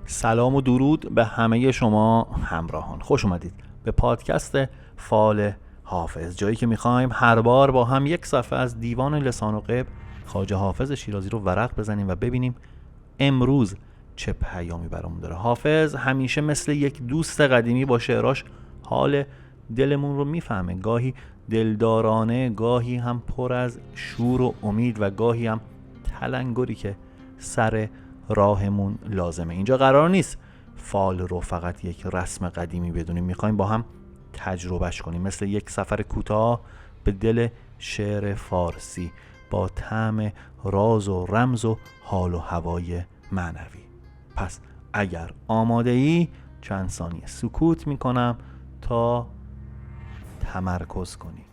سلام و درود به همه شما همراهان. خوش اومدید به پادکست فال حافظ، جایی که میخوایم هر بار با هم یک صفحه از دیوان لسان و غیب خواجه حافظ شیرازی رو ورق بزنیم و ببینیم امروز چه پیامی برامون داره. حافظ همیشه مثل یک دوست قدیمی با شعراش حال دلمون رو میفهمه، گاهی دلدارانه، گاهی هم پر از شور و امید و گاهی هم تلنگری که سر راهمون لازمه. اینجا قرار نیست فال رو فقط یک رسم قدیمی بدونیم، میخوایم با هم تجربهش کنیم، مثل یک سفر کوتاه به دل شعر فارسی با طعم راز و رمز و حال و هوای معنوی. پس اگر آماده ای چند ثانیه سکوت میکنم تا تمرکز کنی.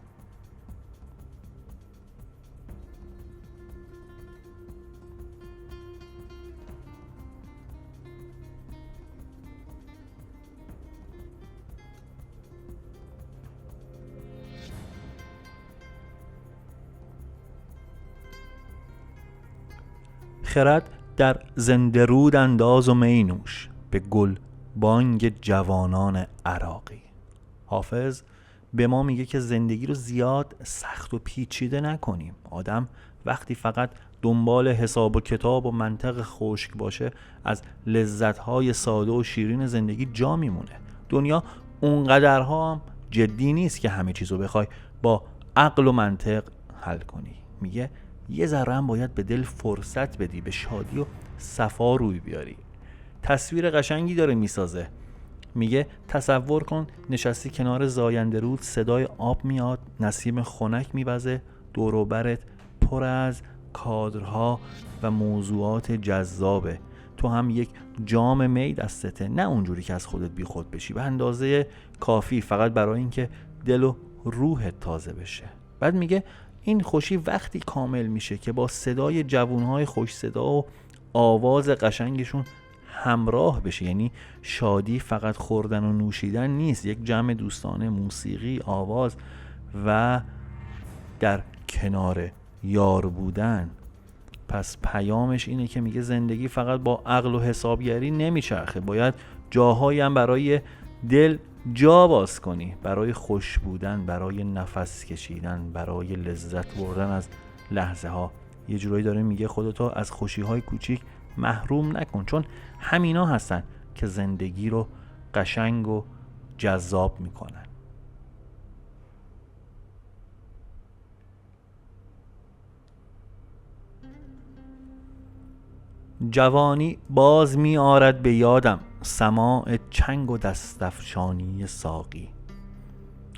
خرد در زنده رود انداز و می نوش، به گل بانگ جوانان عراقی. حافظ به ما میگه که زندگی رو زیاد سخت و پیچیده نکنیم. آدم وقتی فقط دنبال حساب و کتاب و منطق خشک باشه از لذت‌های ساده و شیرین زندگی جا میمونه. دنیا اونقدرها هم جدی نیست که همه چیزو بخوای با عقل و منطق حل کنی. میگه یه ذره هم باید به دل فرصت بدی، به شادی و صفا روی بیاری. تصویر قشنگی داره میسازه. میگه تصور کن نشستی کنار زاینده رود، صدای آب میاد، نسیم خنک میوزه، دور و برت پر از کادرها و موضوعات جذابه. تو هم یک جام می دستته، نه اونجوری که از خودت بی خود بشی، به اندازه کافی فقط برای اینکه دل و روحت تازه بشه. بعد میگه این خوشی وقتی کامل میشه که با صدای جوانهای خوش صدا و آواز قشنگشون همراه بشه. یعنی شادی فقط خوردن و نوشیدن نیست، یک جمع دوستانه، موسیقی، آواز و در کنار یار بودن. پس پیامش اینه که میگه زندگی فقط با عقل و حسابگری نمیچرخه، باید جاهایی هم برای دل جا باز کنی، برای خوش بودن، برای نفس کشیدن، برای لذت بردن از لحظه ها. یه جورایی داره میگه خودتو از خوشی های کوچیک محروم نکن، چون همینا هستن که زندگی رو قشنگ و جذاب میکنن. جوانی باز می آرد به یادم، سماع چنگ و دستفشانی ساقی.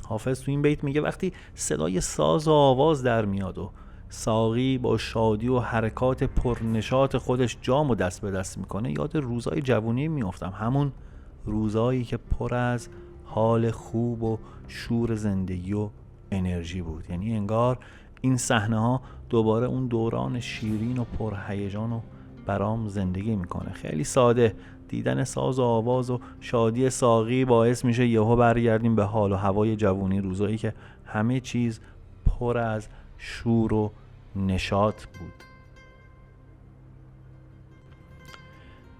حافظ تو این بیت میگه وقتی صدای ساز و آواز در میاد و ساقی با شادی و حرکات پرنشاط خودش جام و دست به دست میکنه، یاد روزای جوانی میافتم، همون روزایی که پر از حال خوب و شور زندگی و انرژی بود. یعنی انگار این صحنه ها دوباره اون دوران شیرین و پرهیجان و برام زندگی میکنه. خیلی ساده دیدن ساز و آواز و شادی ساقی باعث میشه یهو برگردیم به حال و هوای جوانی، روزایی که همه چیز پر از شور و نشاط بود.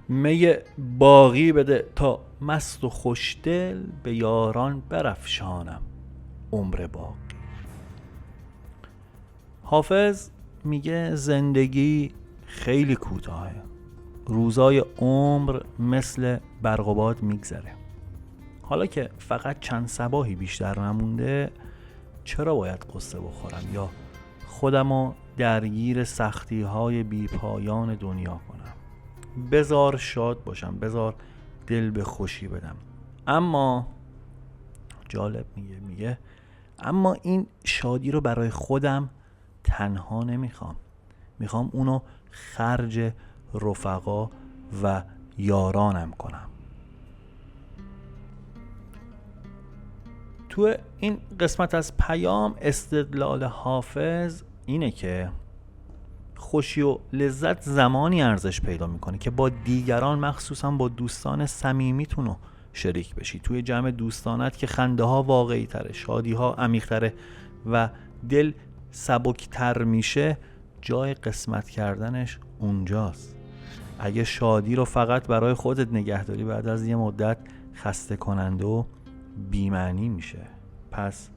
می باقی بده تا مست و خوشدل، به یاران برافشانم عمر باقی. حافظ میگه زندگی خیلی کوتاهه، روزای عمر مثل برق و باد میگذره. حالا که فقط چند صباحی بیشتر نمونده، چرا باید قصه بخورم یا خودمو درگیر سختی های بی پایان دنیا کنم؟ بذار شاد باشم، بذار دل به خوشی بدم. اما جالب میگه اما این شادی رو برای خودم تنها نمیخوام، میخوام اونو خرج رفقا و یارانم کنم. تو این قسمت از پیام استدلال حافظ اینه که خوشی و لذت زمانی ارزش پیدا میکنه که با دیگران، مخصوصا با دوستان صمیمیتون رو شریک بشی. توی جمع دوستانت که خنده ها واقعی تره، شادی ها عمیق تره و دل سبکتر میشه جای قسمت کردنش اونجاست. اگه شادی رو فقط برای خودت نگهداری بعد از یه مدت خسته کننده و بی‌معنی میشه. پس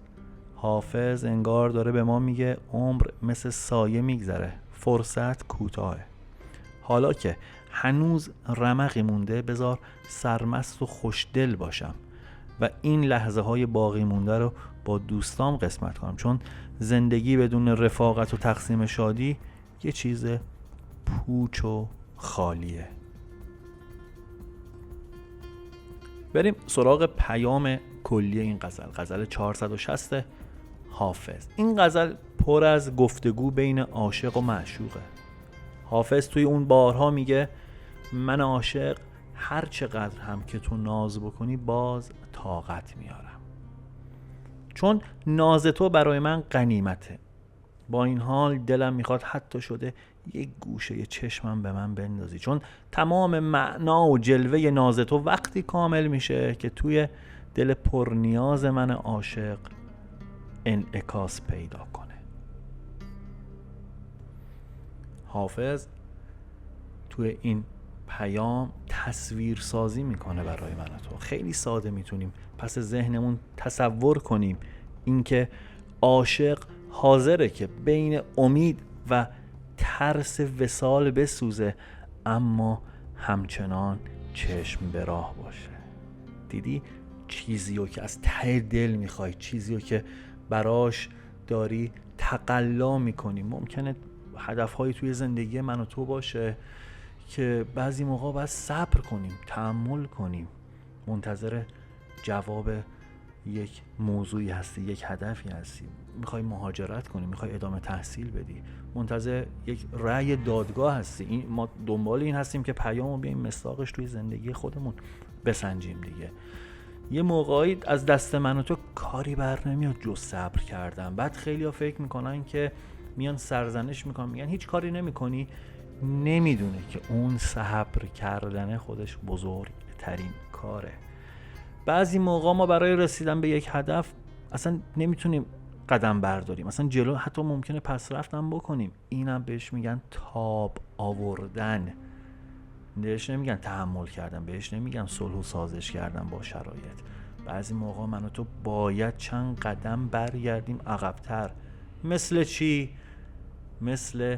حافظ انگار داره به ما میگه عمر مثل سایه میگذره، فرصت کوتاهه. حالا که هنوز رمقی مونده بذار سرمست و خوشدل باشم و این لحظه های باقی مونده رو با دوستام قسمت کنم، چون زندگی بدون رفاقت و تقسیم شادی یه چیز پوچ و خالیه. بریم سراغ پیام کلی این غزل. غزل 460 حافظ. این غزل پر از گفتگو بین عاشق و معشوقه. حافظ توی اون بارها میگه من عاشق هر چقدر هم که تو ناز بکنی باز طاقت میارم، چون ناز تو برای من غنیمته. با این حال دلم میخواد حتی شده یک گوشه چشمم به من بندازی، چون تمام معنا و جلوه ناز تو وقتی کامل میشه که توی دل پرنیاز من عاشق انعکاس پیدا کنه. حافظ توی این پیام تصویر سازی میکنه برای من و تو. خیلی ساده میتونیم پس ذهنمون تصور کنیم اینکه عاشق حاضره که بین امید و ترس وصال بسوزه، اما همچنان چشم به راه باشه. دیدی چیزیو که از ته دل میخوای، چیزیو که براش داری تقلا میکنی. ممکنه هدفهایی توی زندگی من و تو باشه که بعضی موقع باید صبر کنیم، تأمل کنیم، منتظر جواب یک موضوعی هستی، یک هدفی هستی، میخوای مهاجرت کنی، میخوای ادامه تحصیل بدی، منتظر یک رأی دادگاه هستی. این ما دنبال این هستیم که پیامو بیایم مصداقش توی زندگی خودمون بسنجیم دیگه. یه موقعی از دست من و تو کاری بر نمیاد جز صبر کردن. بعد خیلی ها فکر میکنن که میان سرزنش میکنن، میگن هیچ کاری نمیکنی. نمیدونه که اون صبر کردن خودش بزرگترین کاره. بعضی موقع ما برای رسیدن به یک هدف اصلا نمیتونیم قدم برداریم، اصلا جلو حتی ممکنه پس رفتن بکنیم. اینم بهش میگن تاب آوردن، بهش نمیگن تحمل کردن، بهش نمیگن صلح و سازش کردن با شرایط. بعضی موقع من و تو باید چند قدم برگردیم عقب‌تر. مثل چی؟ مثل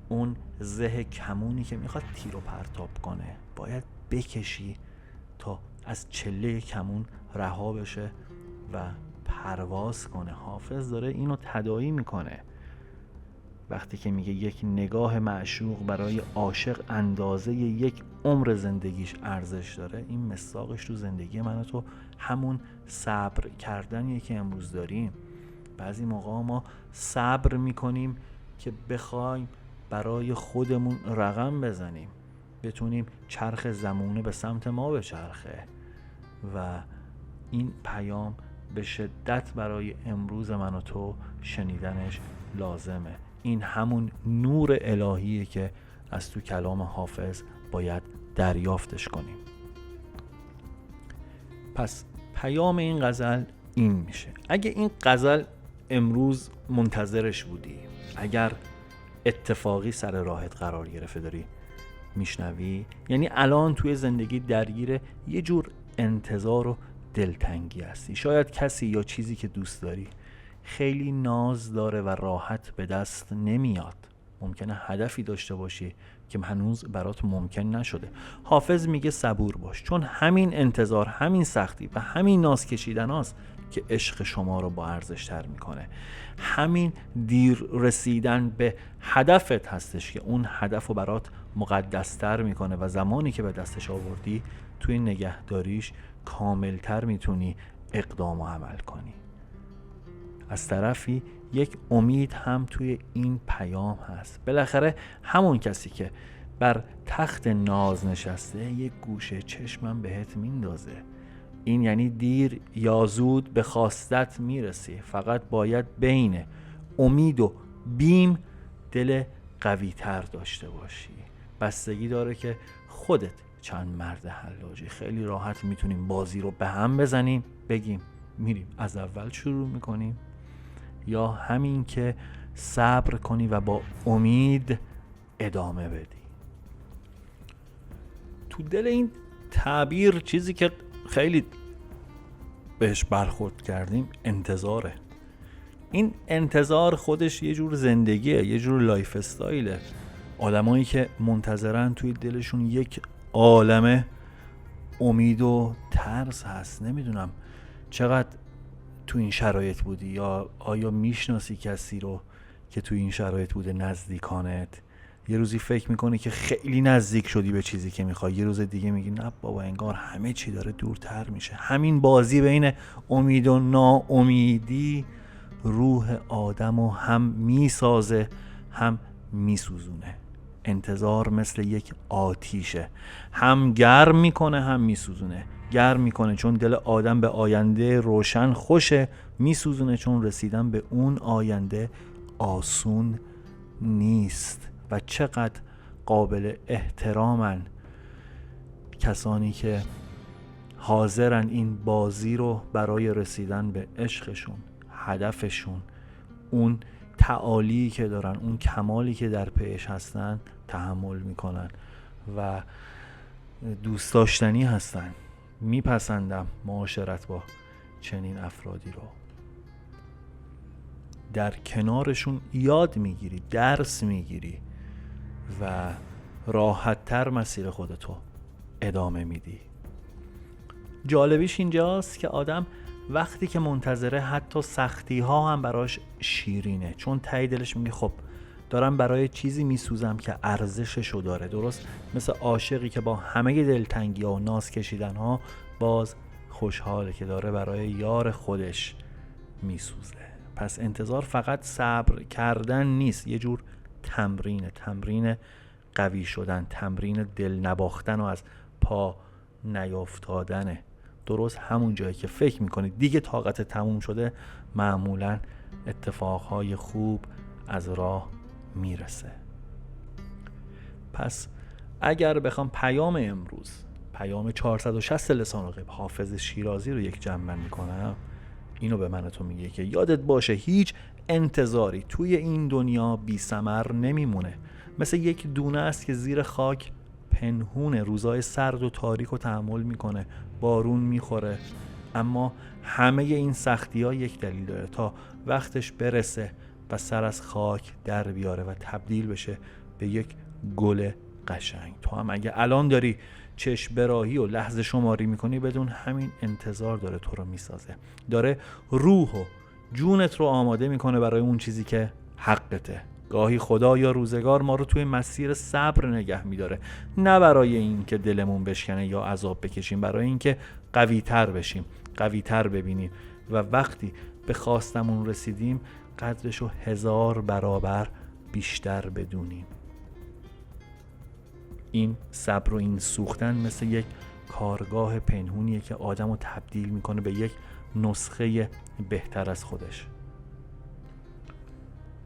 اون زه کمونی که میخواد تیر و پرتاب کنه، باید بکشی تا از چله کمون رها بشه و پرواز کنه. حافظ داره اینو تداعی میکنه وقتی که میگه یک نگاه معشوق برای عاشق اندازه یک عمر زندگیش ارزش داره. این مصداقش تو زندگی من و تو همون صبر کردنیه که امروز داریم. بعضی موقع ما صبر میکنیم که بخوایم برای خودمون رقم بزنیم، بتونیم چرخ زمونه به سمت ما بچرخه و این پیام به شدت برای امروز من و تو شنیدنش لازمه. این همون نور الهیه که از تو کلام حافظ باید دریافتش کنیم. پس پیام این غزل این میشه: اگه این غزل امروز منتظرش بودی، اگر اتفاقی سر راهت قرار گرفته داری میشنوی، یعنی الان توی زندگی درگیر یه جور انتظار و دلتنگی هستی. شاید کسی یا چیزی که دوست داری خیلی ناز داره و راحت به دست نمیاد. ممکنه هدفی داشته باشی که هنوز برات ممکن نشده. حافظ میگه صبور باش، چون همین انتظار، همین سختی و همین ناز کشیدن هاست که عشق شما رو با ارزش تر میکنه. همین دیر رسیدن به هدفت هستش که اون هدف رو برات مقدس تر میکنه و زمانی که به دستش آوردی توی نگهداریش کاملتر میتونی اقدام و عمل کنی. از طرفی یک امید هم توی این پیام هست. بالاخره همون کسی که بر تخت ناز نشسته یک گوشه چشمم بهت میندازه. این یعنی دیر یا زود به خواستت میرسی، فقط باید بین امید و بیم دل قوی تر داشته باشی. بستگی داره که خودت چند مرد حلاجی. خیلی راحت میتونیم بازی رو به هم بزنیم، بگیم میریم از اول شروع میکنیم، یا همین که صبر کنی و با امید ادامه بدی. تو دل این تعبیر چیزی که خیلی بهش برخورد کردیم انتظاره. این انتظار خودش یه جور زندگیه، یه جور لایف استایله. آدمایی که منتظرن توی دلشون یک عالمه امید و ترس هست. نمیدونم چقدر تو این شرایط بودی، یا آیا میشناسی کسی رو که تو این شرایط بوده نزدیکانت؟ یه روزی فکر میکنی که خیلی نزدیک شدی به چیزی که میخوای، یه روز دیگه میگی نه بابا انگار همه چی داره دورتر میشه. همین بازی بین امید و ناامیدی روح آدمو هم میسازه هم میسوزونه. انتظار مثل یک آتیشه، هم گرم میکنه هم میسوزونه. گرم میکنه چون دل آدم به آینده روشن خوشه، میسوزونه چون رسیدن به اون آینده آسون نیست. و چقدر قابل احترامن کسانی که حاضرن این بازی رو برای رسیدن به عشقشون، هدفشون، اون تعالی که دارن، اون کمالی که در پیش هستن تحمل میکنن و دوست داشتنی هستن. میپسندم معاشرت با چنین افرادی رو. در کنارشون یاد میگیری، درس میگیری و راحت‌تر مسیر خودتو ادامه میدی. جالبیش اینجاست که آدم وقتی که منتظره حتی سختی ها هم براش شیرینه، چون ته دلش میگه خب دارم برای چیزی میسوزم که ارزششو داره. درست مثل عاشقی که با همه دلتنگی ها و ناز کشیدن ها باز خوشحاله که داره برای یار خودش میسوزه. پس انتظار فقط صبر کردن نیست، یه جور تمرین قوی شدن، تمرین دل نباختن و از پا نیافتادنه. درست همون جایی که فکر میکنید دیگه طاقت تموم شده، معمولا اتفاقهای خوب از راه میرسه. پس اگر بخوام پیام امروز، پیام 460 لسان غیب حافظ شیرازی رو یک جمع بندی کنم، اینو به من تو میگه که یادت باشه هیچ انتظاری توی این دنیا بی ثمر نمیمونه. مثل یک دونه است که زیر خاک پنهونه، روزای سرد و تاریک رو تحمل میکنه، بارون میخوره، اما همه این سختی ها یک دلیل داره، تا وقتش برسه و سر از خاک در بیاره و تبدیل بشه به یک گل قشنگ. تو هم اگه الان داری چشم براهی و لحظه شماری میکنی، بدون همین انتظار داره تو رو میسازه، داره روح و جونت رو آماده میکنه برای اون چیزی که حقته. گاهی خدا یا روزگار ما رو توی مسیر صبر نگه میداره، نه برای این که دلمون بشکنه یا عذاب بکشیم، برای این که قوی تر بشیم، قوی تر ببینیم و وقتی به خواستمون رسیدیم قدرشو 1000 برابر بیشتر بدونیم. این صبر و این سوختن مثل یک کارگاه پنهونیه که آدمو تبدیل میکنه به یک نسخه بهتر از خودش.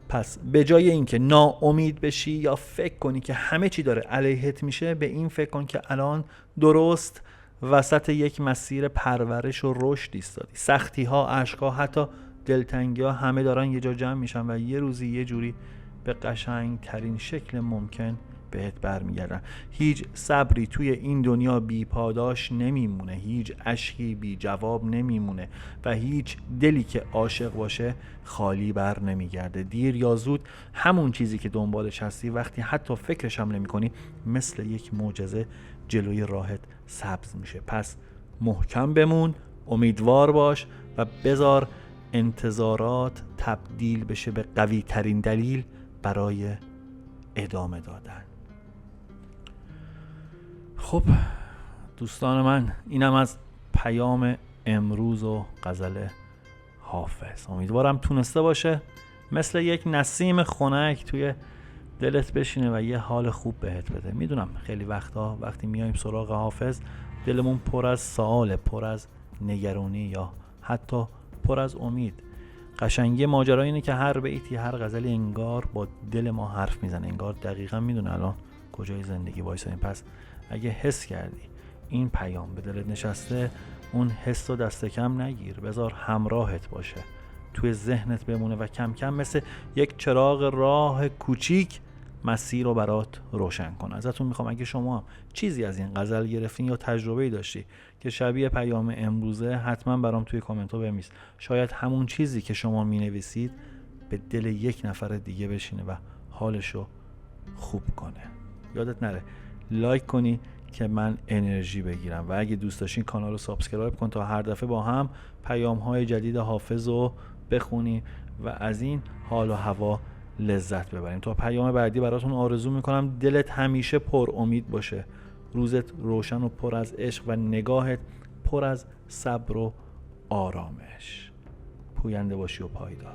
پس به جای اینکه ناامید بشی یا فکر کنی که همه چی داره علیهت میشه، به این فکر کن که الان درست وسط یک مسیر پرورش و رشد ایستادی. سختی ها، عشق ها، حتی دلتنگی ها همه دارن یه جا جمع میشن و یه روزی یه جوری به قشنگ ترین شکل ممکن بهت برمیگردن. هیچ صبری توی این دنیا بی پاداش نمیمونه، هیچ اشکی بی جواب نمیمونه و هیچ دلی که عاشق باشه خالی بر نمیگرده. دیر یا زود همون چیزی که دنبالش هستی وقتی حتی فکرش هم نمی کنی مثل یک معجزه جلوی راهت سبز میشه. پس محکم بمون، امیدوار باش و بذار انتظارات تبدیل بشه به قوی ترین دلیل برای ادامه دادن. خب دوستان من، اینم از پیام امروز و غزل حافظ. امیدوارم تونسته باشه مثل یک نسیم خنک توی دلت بشینه و یه حال خوب بهت بده. میدونم خیلی وقتا وقتی میایم سراغ حافظ دلمون پر از سواله، پر از نگرانی یا حتی پر از امید. قشنگی ماجرا اینه که هر بیتی، هر غزلی انگار با دل ما حرف میزنه، انگار دقیقا میدونه الان کجای زندگی وایسادیم. پس اگه حس کردی این پیام به دلت نشسته، اون حس رو دست کم نگیر، بذار همراهت باشه توی ذهنت بمونه و کم کم مثل یک چراغ راه کوچیک مسیر رو برات روشن کنه. ازتون میخوام اگه شما هم چیزی از این غزل گرفتین یا تجربه‌ای داشتی که شبیه پیام امروزه، حتما برام توی کامنت ها بنویس. شاید همون چیزی که شما مینویسید به دل یک نفر دیگه بشینه و حالشو خوب کنه. یادت نره لایک کنی که من انرژی بگیرم و اگه دوست داشتین کانال رو سابسکرایب کن تا هر دفعه با هم پیام‌های جدید حافظ رو بخونیم و از این حال و هوا لذت ببریم. تا پیام بعدی براتون آرزو میکنم دلت همیشه پر امید باشه، روزت روشن و پر از عشق و نگاهت پر از صبر و آرامش. پوینده باشی و پایدار.